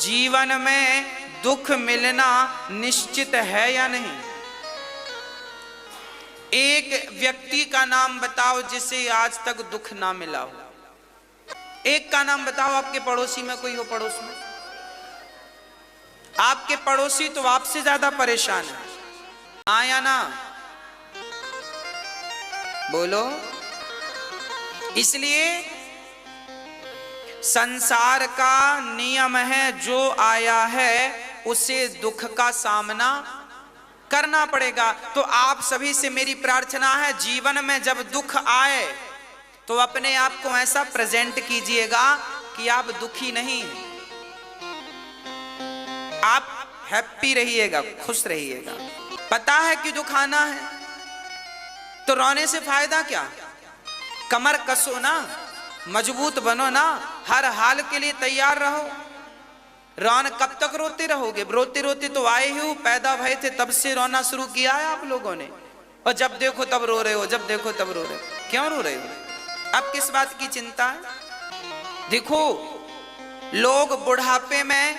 जीवन में दुख मिलना निश्चित है या नहीं? एक व्यक्ति का नाम बताओ जिसे आज तक दुख ना मिला हो। एक का नाम बताओ, आपके पड़ोसी में कोई हो? पड़ोस में आपके पड़ोसी तो आपसे ज्यादा परेशान है, हाँ या ना? बोलो। इसलिए संसार का नियम है, जो आया है उसे दुख का सामना करना पड़ेगा। तो आप सभी से मेरी प्रार्थना है, जीवन में जब दुख आए तो अपने आप को ऐसा प्रेजेंट कीजिएगा कि आप दुखी नहीं हैं, आप हैप्पी रहिएगा, खुश रहिएगा। पता है कि दुख आना है तो रोने से फायदा क्या? कमर कसो ना, मजबूत बनो ना, हर हाल के लिए तैयार रहो। रोन कब तक रोते रहोगे? रोते रोते तो आए ही हो, पैदा भय थे तब से रोना शुरू किया है आप लोगों ने, और जब देखो तब रो रहे हो, जब देखो तब रो रहे हो। क्यों रो रहे हो? अब किस बात की चिंता है? देखो, लोग बुढ़ापे में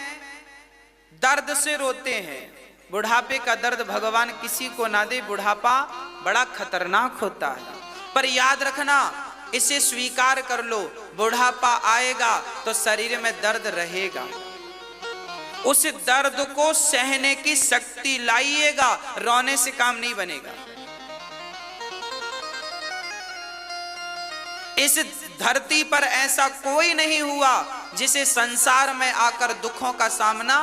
दर्द से रोते हैं। बुढ़ापे का दर्द भगवान किसी को ना दे, बुढ़ापा बड़ा खतरनाक होता है। पर याद रखना, इसे स्वीकार कर लो, बुढ़ापा आएगा तो शरीर में दर्द रहेगा। उस दर्द को सहने की शक्ति लाइएगा, रोने से काम नहीं बनेगा। इस धरती पर ऐसा कोई नहीं हुआ जिसे संसार में आकर दुखों का सामना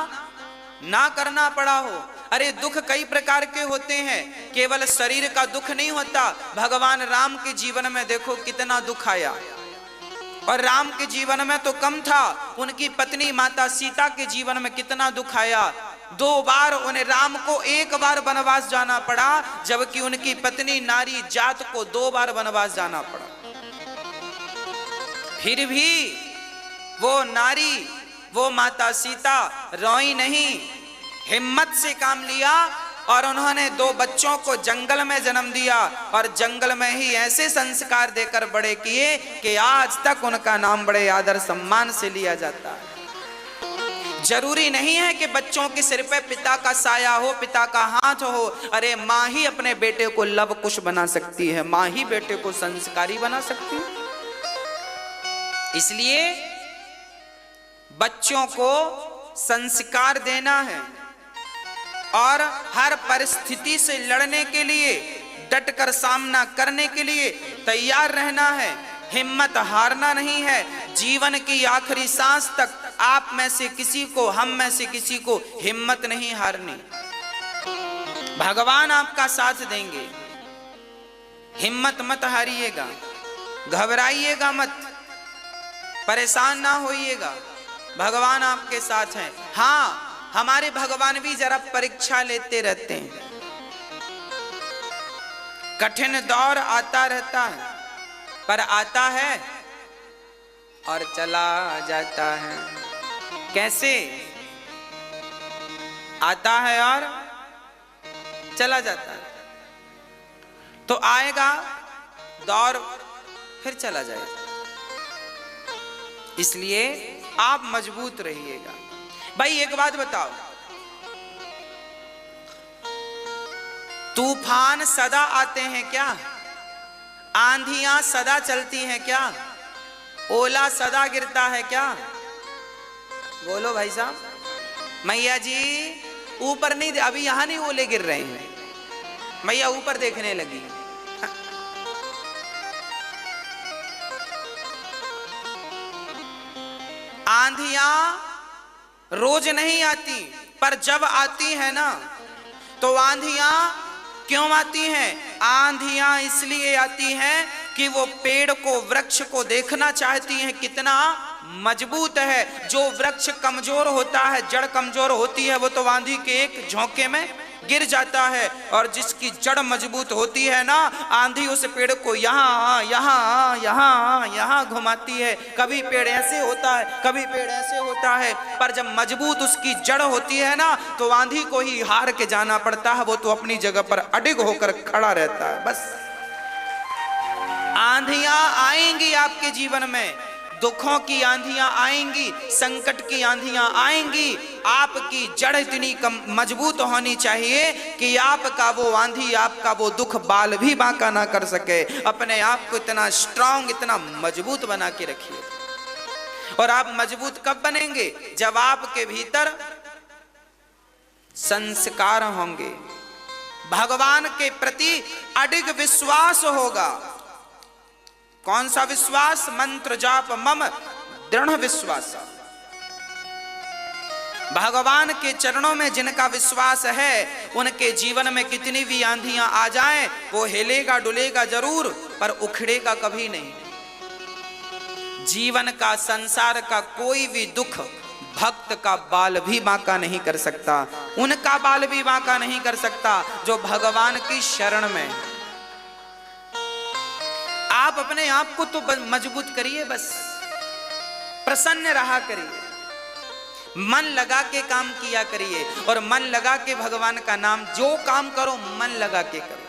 ना करना पड़ा हो। अरे दुख कई प्रकार के होते हैं, केवल शरीर का दुख नहीं होता। भगवान राम के जीवन में देखो कितना दुख आया, और राम के जीवन में तो कम था, उनकी पत्नी माता सीता के जीवन में कितना दुख आया। 2 बार उन्हें, राम को 1 बार वनवास जाना पड़ा, जबकि उनकी पत्नी नारी जात को 2 बार वनवास जाना पड़ा। फिर भी वो नारी, वो माता सीता रोई नहीं, हिम्मत से काम लिया, और उन्होंने 2 बच्चों को जंगल में जन्म दिया, और जंगल में ही ऐसे संस्कार देकर बड़े किए कि आज तक उनका नाम बड़े आदर सम्मान से लिया जाता है। जरूरी नहीं है कि बच्चों के सिर पे पिता का साया हो, पिता का हाथ हो। अरे माँ ही अपने बेटे को लव कुश बना सकती है, माँ ही बेटे को संस्कारी बना सकती है। इसलिए बच्चों को संस्कार देना है, और हर परिस्थिति से लड़ने के लिए, डटकर सामना करने के लिए तैयार रहना है। हिम्मत हारना नहीं है। जीवन की आखिरी सांस तक आप में से किसी को, हम में से किसी को हिम्मत नहीं हारनी। भगवान आपका साथ देंगे, हिम्मत मत हारिएगा, घबराइएगा मत, परेशान ना होइएगा, भगवान आपके साथ हैं। हाँ, हमारे भगवान भी जरा परीक्षा लेते रहते हैं। कठिन दौर आता रहता है, पर आता है और चला जाता है। कैसे आता है और चला जाता है? तो आएगा दौर, फिर चला जाएगा। इसलिए आप मजबूत रहिएगा। भाई एक बात बताओ, तूफान सदा आते हैं क्या? आंधियां सदा चलती हैं क्या? ओला सदा गिरता है क्या? बोलो भाई साहब। मैया जी ऊपर नहीं, अभी यहां नहीं ओले गिर रहे हैं, मैया ऊपर देखने लगी। आंधियां रोज नहीं आती, पर जब आती है ना, तो आंधियां क्यों आती हैं? आंधियां इसलिए आती हैं कि वो पेड़ को, वृक्ष को देखना चाहती हैं कितना मजबूत है। जो वृक्ष कमजोर होता है, जड़ कमजोर होती है, वो तो आंधी के एक झोंके में गिर जाता है, और जिसकी जड़ मजबूत होती है ना, आंधी उस पेड़ को यहाँ यहाँ यहाँ यहाँ घुमाती है। कभी पेड़ ऐसे होता है, कभी पेड़ ऐसे होता है, पर जब मजबूत उसकी जड़ होती है ना, तो आंधी को ही हार के जाना पड़ता है, वो तो अपनी जगह पर अडिग होकर खड़ा रहता है। बस आंधियां आएंगी आपके जीवन में, दुखों की आंधियां आएंगी, संकट की आंधियां आएंगी, आपकी जड़ इतनी मजबूत होनी चाहिए कि आपका वो आंधी, आपका वो दुख बाल भी बांका ना कर सके। अपने आप को इतना स्ट्रांग, इतना मजबूत बना के रखिए। और आप मजबूत कब बनेंगे? जब आपके भीतर संस्कार होंगे, भगवान के प्रति अडिग विश्वास होगा। कौन सा विश्वास? मंत्र जाप मम दृढ़ विश्वास। भगवान के चरणों में जिनका विश्वास है, उनके जीवन में कितनी भी आंधियां आ जाएं, वो हिलेगा डुलेगा जरूर, पर उखड़ेगा कभी नहीं। जीवन का, संसार का कोई भी दुख भक्त का बाल भी बांका नहीं कर सकता, उनका बाल भी बांका नहीं कर सकता जो भगवान की शरण में। आप अपने आप को तो मजबूत करिए, बस प्रसन्न रहा करिए, मन लगा के काम किया करिए। और मन लगा के भगवान का नाम, जो काम करो मन लगा के करो।